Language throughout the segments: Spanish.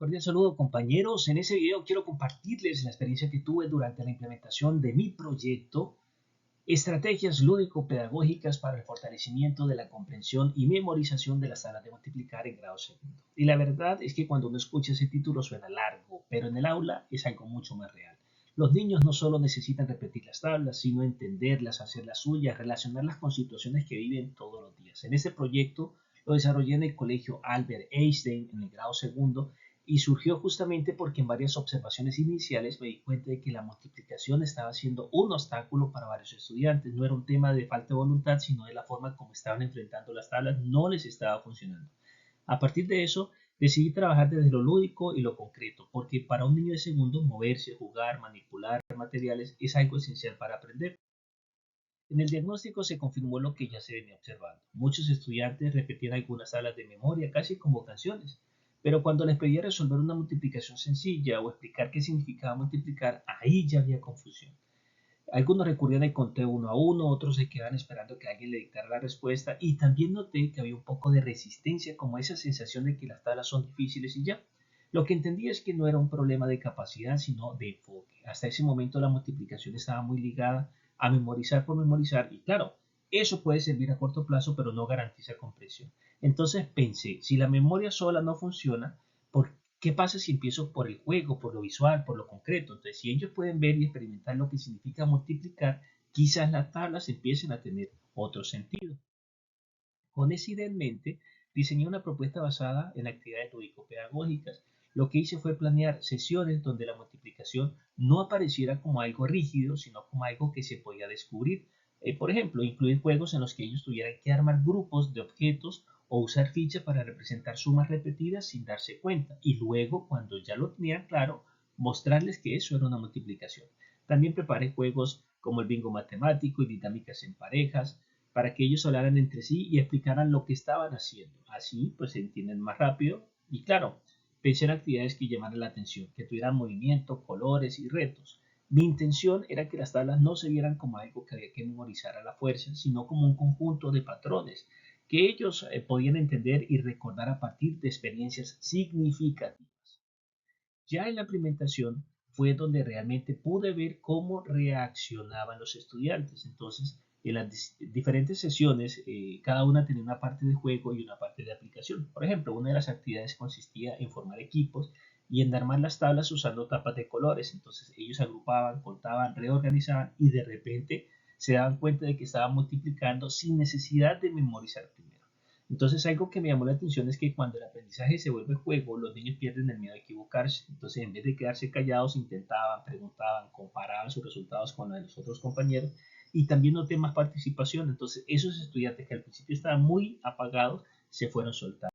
Cordial saludo compañeros, en ese video quiero compartirles la experiencia que tuve durante la implementación de mi proyecto Estrategias lúdico-pedagógicas para el fortalecimiento de la comprensión y memorización de las tablas de multiplicar en grado segundo. Y la verdad es que cuando uno escucha ese título suena largo, pero en el aula es algo mucho más real. Los niños no solo necesitan repetir las tablas, sino entenderlas, hacerlas suyas, relacionarlas con situaciones que viven todos los días. En este proyecto lo desarrollé en el colegio Albert Einstein en el grado segundo y surgió justamente porque en varias observaciones iniciales me di cuenta de que la multiplicación estaba siendo un obstáculo para varios estudiantes. No era un tema de falta de voluntad, sino de la forma como estaban enfrentando las tablas, no les estaba funcionando. A partir de eso, decidí trabajar desde lo lúdico y lo concreto, porque para un niño de segundo, moverse, jugar, manipular materiales es algo esencial para aprender. En el diagnóstico se confirmó lo que ya se venía observando. Muchos estudiantes repetían algunas tablas de memoria, casi como canciones, pero cuando les pedía resolver una multiplicación sencilla o explicar qué significaba multiplicar, ahí ya había confusión. Algunos recurrían al conteo uno a uno, otros se quedaban esperando que alguien le dictara la respuesta y también noté que había un poco de resistencia, como esa sensación de que las tablas son difíciles y ya. Lo que entendí es que no era un problema de capacidad, sino de enfoque. Hasta ese momento la multiplicación estaba muy ligada a memorizar por memorizar y claro, eso puede servir a corto plazo, pero no garantiza comprensión. Entonces pensé, si la memoria sola no funciona, ¿por ¿qué pasa si empiezo por el juego, por lo visual, por lo concreto? Entonces, si ellos pueden ver y experimentar lo que significa multiplicar, quizás las tablas empiecen a tener otro sentido. Con esa idea en mente, diseñé una propuesta basada en actividades lúdico-pedagógicas. Lo que hice fue planear sesiones donde la multiplicación no apareciera como algo rígido, sino como algo que se podía descubrir. Por ejemplo, incluir juegos en los que ellos tuvieran que armar grupos de objetos o usar fichas para representar sumas repetidas sin darse cuenta. Y luego, cuando ya lo tenían claro, mostrarles que eso era una multiplicación. También preparé juegos como el bingo matemático y dinámicas en parejas, para que ellos hablaran entre sí y explicaran lo que estaban haciendo. Así, pues se entienden más rápido y claro, pensé en actividades que llamaran la atención, que tuvieran movimiento, colores y retos. Mi intención era que las tablas no se vieran como algo que había que memorizar a la fuerza, sino como un conjunto de patrones que ellos podían entender y recordar a partir de experiencias significativas. Ya en la implementación fue donde realmente pude ver cómo reaccionaban los estudiantes. Entonces, en las diferentes sesiones, cada una tenía una parte de juego y una parte de aplicación. Por ejemplo, una de las actividades consistía en formar equipos y en armar las tablas usando tapas de colores. Entonces, ellos agrupaban, contaban, reorganizaban y de repente se daban cuenta de que estaban multiplicando sin necesidad de memorizar primero. Entonces, algo que me llamó la atención es que cuando el aprendizaje se vuelve juego, los niños pierden el miedo a equivocarse. Entonces, en vez de quedarse callados, intentaban, preguntaban, comparaban sus resultados con los de los otros compañeros y también noté más participación. Entonces, esos estudiantes que al principio estaban muy apagados se fueron soltando.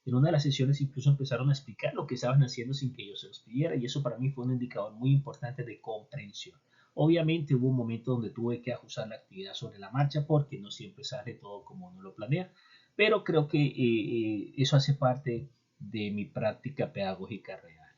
En una de las sesiones incluso empezaron a explicar lo que estaban haciendo sin que yo se los pidiera y eso para mí fue un indicador muy importante de comprensión. Obviamente hubo un momento donde tuve que ajustar la actividad sobre la marcha porque no siempre sale todo como uno lo planea, pero creo que eso hace parte de mi práctica pedagógica real.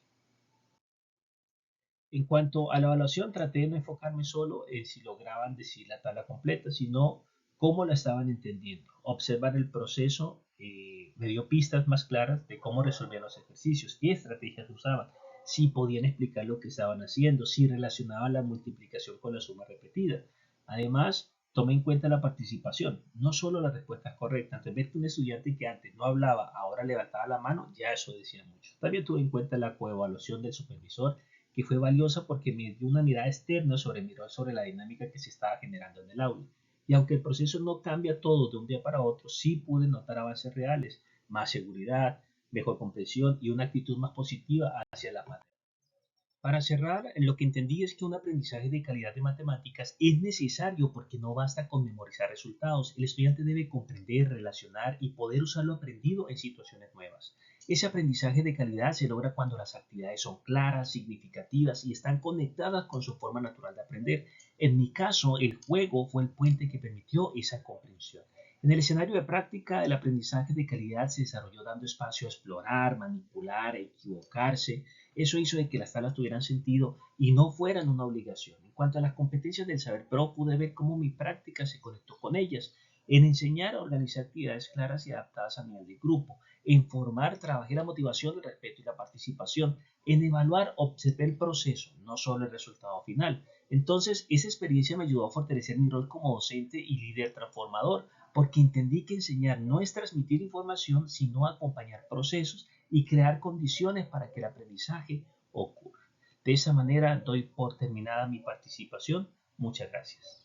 En cuanto a la evaluación, traté de no enfocarme solo en si lograban decir la tabla completa, sino cómo la estaban entendiendo. Observar el proceso me dio pistas más claras de cómo resolvían los ejercicios, qué estrategias usaban, si podían explicar lo que estaban haciendo, si relacionaban la multiplicación con la suma repetida. Además, tomé en cuenta la participación, no solo las respuestas correctas. Entonces, ver que un estudiante que antes no hablaba, ahora levantaba la mano, ya eso decía mucho. También tuve en cuenta la coevaluación del supervisor, que fue valiosa porque me dio una mirada externa sobre la dinámica que se estaba generando en el aula. Y aunque el proceso no cambia todo de un día para otro, sí pude notar avances reales, más seguridad, mejor comprensión y una actitud más positiva hacia la materia. Para cerrar, lo que entendí es que un aprendizaje de calidad de matemáticas es necesario porque no basta con memorizar resultados. El estudiante debe comprender, relacionar y poder usar lo aprendido en situaciones nuevas. Ese aprendizaje de calidad se logra cuando las actividades son claras, significativas y están conectadas con su forma natural de aprender. En mi caso, el juego fue el puente que permitió esa comprensión. En el escenario de práctica, el aprendizaje de calidad se desarrolló dando espacio a explorar, manipular, equivocarse. Eso hizo de que las tablas tuvieran sentido y no fueran una obligación. En cuanto a las competencias del saber pro, pude ver cómo mi práctica se conectó con ellas. En enseñar a organizar actividades claras y adaptadas a nivel de grupo. En formar, trabajé la motivación, el respeto y la participación participación en evaluar, observar el proceso, no solo el resultado final. Entonces, esa experiencia me ayudó a fortalecer mi rol como docente y líder transformador, porque entendí que enseñar no es transmitir información, sino acompañar procesos y crear condiciones para que el aprendizaje ocurra. De esa manera doy por terminada mi participación. Muchas gracias.